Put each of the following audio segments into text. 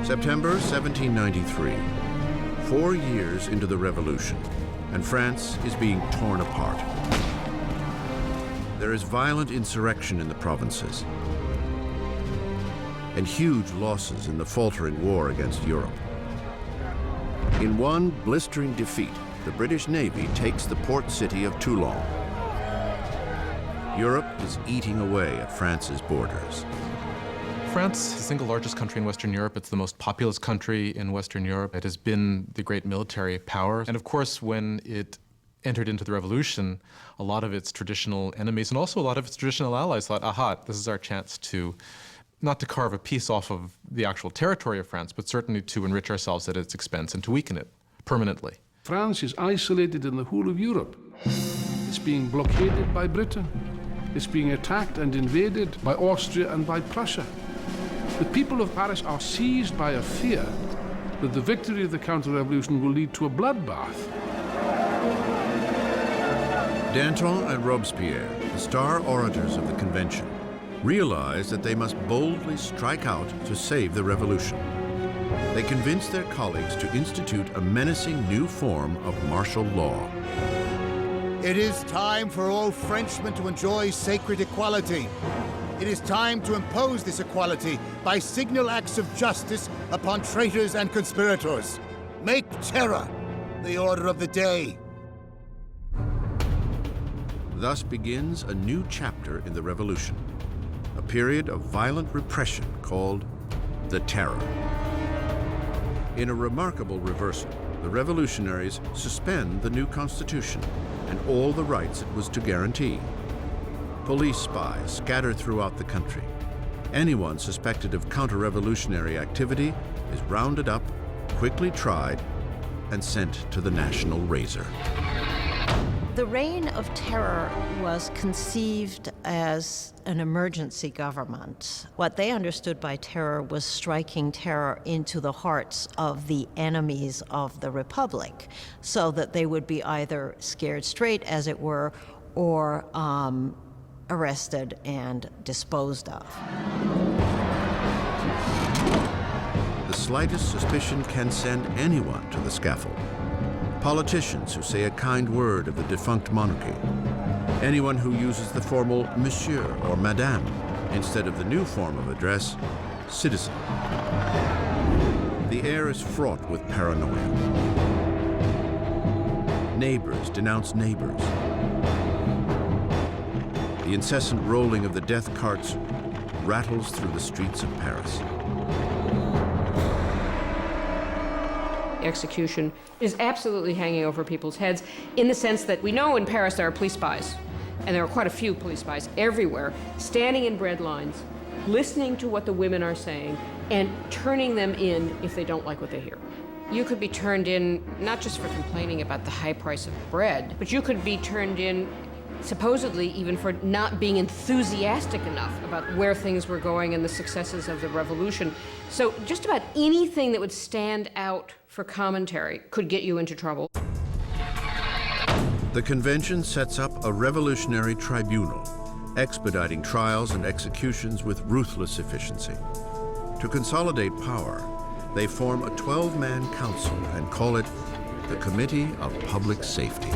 September 1793, 4 years into the revolution, and France is being torn apart. There is violent insurrection in the provinces and huge losses in the faltering war against Europe. In one blistering defeat, the British Navy takes the port city of Toulon. Europe is eating away at France's borders. France is the single largest country in Western Europe. It's the most populous country in Western Europe. It has been the great military power. And of course, when it entered into the revolution, a lot of its traditional enemies and also a lot of its traditional allies thought, aha, this is our chance to, not to carve a piece off of the actual territory of France, but certainly to enrich ourselves at its expense and to weaken it permanently. France is isolated in the whole of Europe. It's being blockaded by Britain. It's being attacked and invaded by Austria and by Prussia. The people of Paris are seized by a fear that the victory of the counter-revolution will lead to a bloodbath. Danton and Robespierre, the star orators of the convention, realize that they must boldly strike out to save the revolution. They convince their colleagues to institute a menacing new form of martial law. It is time for all Frenchmen to enjoy sacred equality. It is time to impose this equality by signal acts of justice upon traitors and conspirators. Make terror the order of the day. Thus begins a new chapter in the revolution, a period of violent repression called the Terror. In a remarkable reversal, the revolutionaries suspend the new constitution and all the rights it was to guarantee. Police spies scatter throughout the country. Anyone suspected of counter-revolutionary activity is rounded up, quickly tried, and sent to the national razor. The Reign of Terror was conceived as an emergency government. What they understood by terror was striking terror into the hearts of the enemies of the Republic, so that they would be either scared straight, as it were, or arrested and disposed of. The slightest suspicion can send anyone to the scaffold. Politicians who say a kind word of the defunct monarchy. Anyone who uses the formal monsieur or madame instead of the new form of address, citizen. The air is fraught with paranoia. Neighbors denounce neighbors. The incessant rolling of the death carts rattles through the streets of Paris. Execution is absolutely hanging over people's heads in the sense that we know in Paris there are police spies, and there are quite a few police spies everywhere, standing in bread lines, listening to what the women are saying, and turning them in if they don't like what they hear. You could be turned in not just for complaining about the high price of bread, but you could be turned in supposedly even for not being enthusiastic enough about where things were going and the successes of the revolution. So just about anything that would stand out for commentary could get you into trouble. The convention sets up a revolutionary tribunal, expediting trials and executions with ruthless efficiency. To consolidate power, they form a 12-man council and call it the Committee of Public Safety.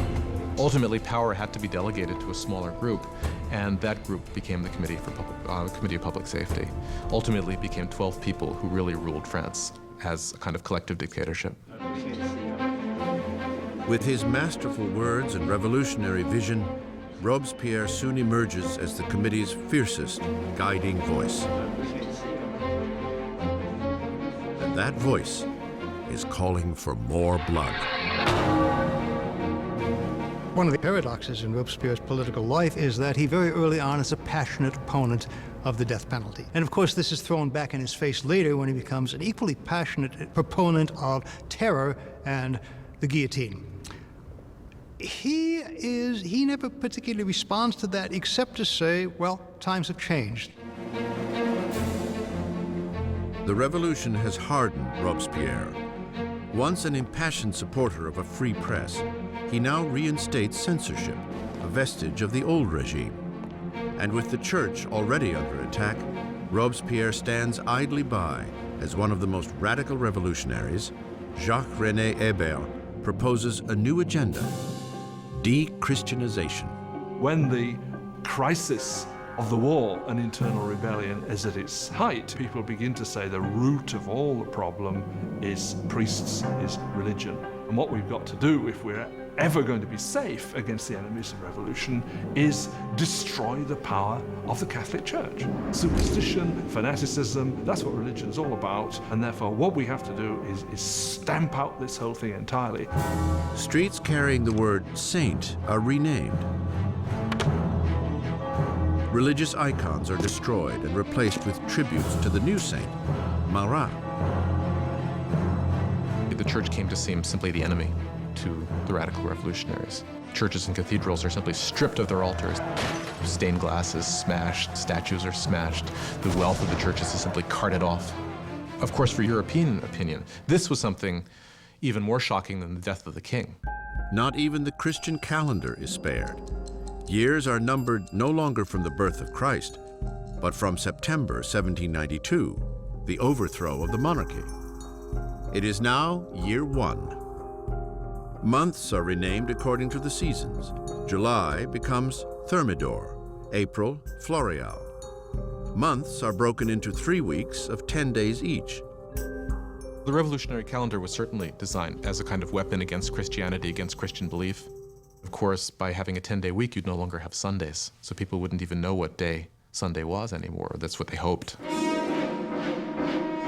Ultimately, power had to be delegated to a smaller group, and that group became the Committee of Public Safety. Ultimately, it became 12 people who really ruled France as a kind of collective dictatorship. With his masterful words and revolutionary vision, Robespierre soon emerges as the committee's fiercest guiding voice. And that voice is calling for more blood. One of the paradoxes in Robespierre's political life is that he very early on is a passionate opponent of the death penalty. And of course, this is thrown back in his face later when he becomes an equally passionate proponent of terror and the guillotine. He never particularly responds to that except to say, well, times have changed. The revolution has hardened Robespierre. Once an impassioned supporter of a free press, he now reinstates censorship, a vestige of the old regime. And with the church already under attack, Robespierre stands idly by as one of the most radical revolutionaries. Jacques-René Hébert proposes a new agenda: de-Christianization. When the crisis of the war and internal rebellion is at its height, people begin to say the root of all the problem is priests, is religion. And what we've got to do, if we're ever going to be safe against the enemies of revolution, is destroy the power of the Catholic Church. Superstition, fanaticism, that's what religion's all about, and therefore what we have to do is stamp out this whole thing entirely. Streets carrying the word saint are renamed. Religious icons are destroyed and replaced with tributes to the new saint, Marat. The church came to seem simply the enemy to the radical revolutionaries. Churches and cathedrals are simply stripped of their altars. Stained glass is smashed, statues are smashed. The wealth of the churches is simply carted off. Of course, for European opinion, this was something even more shocking than the death of the king. Not even the Christian calendar is spared. Years are numbered no longer from the birth of Christ, but from September 1792, the overthrow of the monarchy. It is now year 1. Months are renamed according to the seasons. July becomes Thermidor, April, Floreal. Months are broken into 3 weeks of 10 days each. The revolutionary calendar was certainly designed as a kind of weapon against Christianity, against Christian belief. Of course, by having a 10-day week, you'd no longer have Sundays, so people wouldn't even know what day Sunday was anymore. That's what they hoped.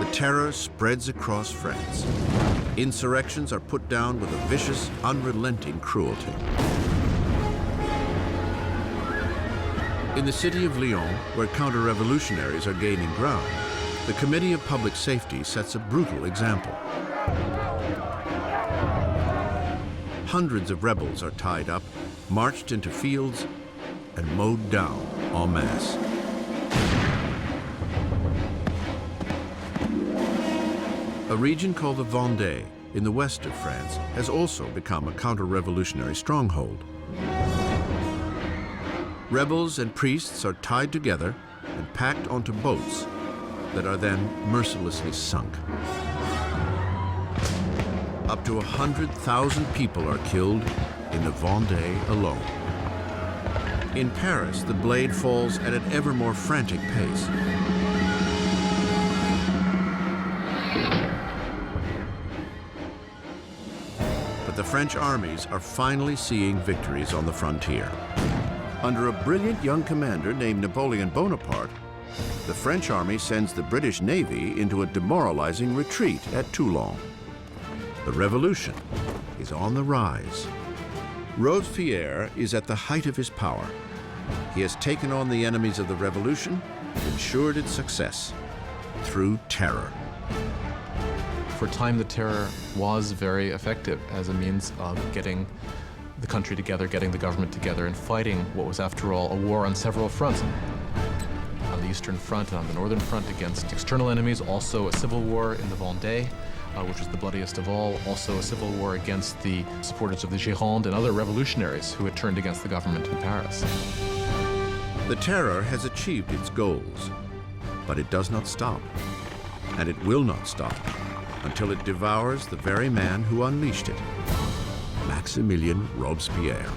The terror spreads across France. Insurrections are put down with a vicious, unrelenting cruelty. In the city of Lyon, where counter-revolutionaries are gaining ground, the Committee of Public Safety sets a brutal example. Hundreds of rebels are tied up, marched into fields, and mowed down en masse. A region called the Vendée, in the west of France, has also become a counter-revolutionary stronghold. Rebels and priests are tied together and packed onto boats that are then mercilessly sunk. Up to 100,000 people are killed in the Vendée alone. In Paris, the blade falls at an ever more frantic pace. But the French armies are finally seeing victories on the frontier. Under a brilliant young commander named Napoleon Bonaparte, the French army sends the British Navy into a demoralizing retreat at Toulon. The revolution is on the rise. Robespierre is at the height of his power. He has taken on the enemies of the revolution and ensured its success through terror. For a time, the terror was very effective as a means of getting the country together, getting the government together, and fighting what was, after all, a war on several fronts. On the Eastern Front and on the Northern Front against external enemies, also a civil war in the Vendée, which was the bloodiest of all, also a civil war against the supporters of the Gironde and other revolutionaries who had turned against the government in Paris. The terror has achieved its goals, but it does not stop, and it will not stop until it devours the very man who unleashed it, Maximilien Robespierre.